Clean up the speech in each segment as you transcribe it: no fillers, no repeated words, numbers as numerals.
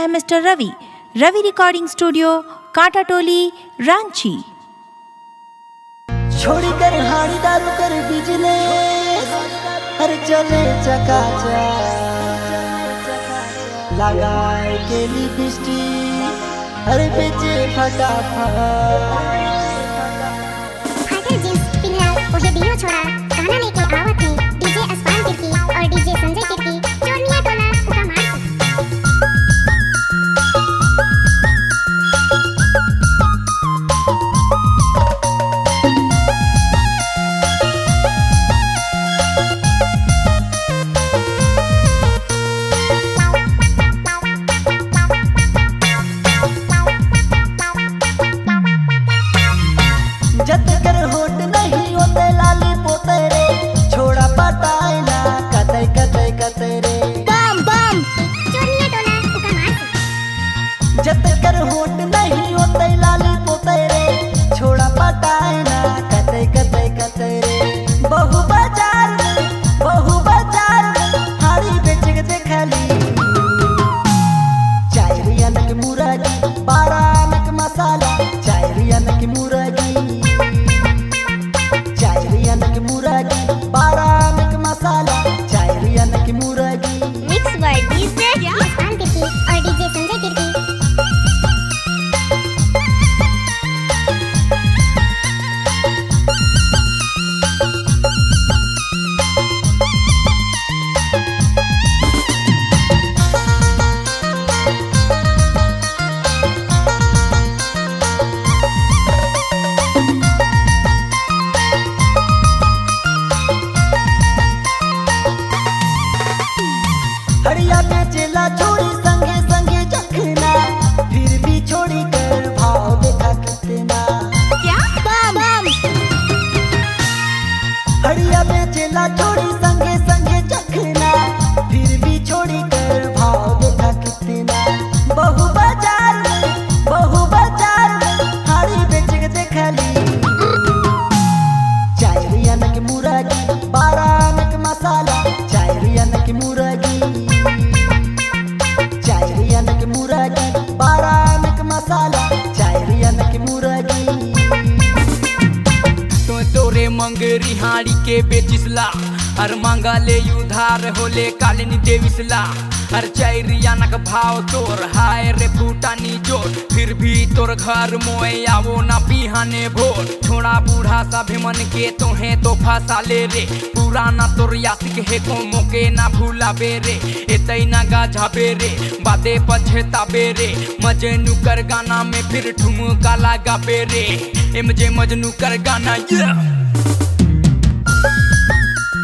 है मिस्टर रवि, रवि recording studio, Kantatoli, Ranchi. छोड़ी कर हाड़ी दारू कर बिजनेस, हर चले चकाचक, लगाए के लिपस्टिक, हर बेचे फटाफट। फाइटर जींस पिन्हल ओहे दियो छोड़ा, गाना लेके आवत है डीजे अस्पान तिर्की और डीजे संजय तिर्की, चोरनिया टोला उका मार। जत कर होट नहीं होते लाली पोते रे, छोड़ा पटाए ना कतई कतई कतई रे। बम बम चोरनिया टोला उका मार। जत कर होट नहीं होते लाली पोते रे, छोड़ा पटाए ना कतई कतई कतई रे। बहु बाजार हाड़ी बेच के देखली, चायरी अनक मुर्गी 12 अनक मसाला, चायरी अनक मुर्गी 12 अनक मसाला, चायरी अनक मुर्गी। मिक्स बाय डीजे अस्पान तिर्की और डीजे संजय तिर्की। हड़िया बेचेला छोड़ी संगे संगे जखना, फिर भी छोड़ी कर भाव देखा कितना। क्या बम बम हड़िया बेचेला छोड़ी संगे संगे जखना, फिर भी छोड़ी कर भाव देखा कितना। बहु बाजार हाड़ी बेच के देखली, चायरी अनक मुर्गी 12 अनक मसाला, चायरी अनक मुर्गी 12 अनक मसाला, चायरी अनक मुर्गी। तो तोरे मंगरी हाड़ी के बेचिसला, हर मांगा ले उधार होले कालिनी देविसला। हर चैरियानक भाव तोर हाय रे फूटानी जोर, फिर भी तोर घर मोए आवो ना बिहाने भोर। छोड़ा बूढ़ा सा भिमन के तोहे तो फंसा ले रे, पुराना तोर यासिक है को मोके ना भूला बेरे। एतई ना गाझाबे रे, बाते पछताबे रे, मजनू कर गाना में फिर ठुमका लगा बेरे। एमजे मजनू कर गाना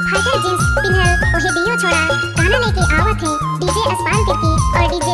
फाइटर जींस पिन्हल ओहे दियो छोड़ा, गाना लेके आवत है डीजे अस्पान तिर्की और डीजे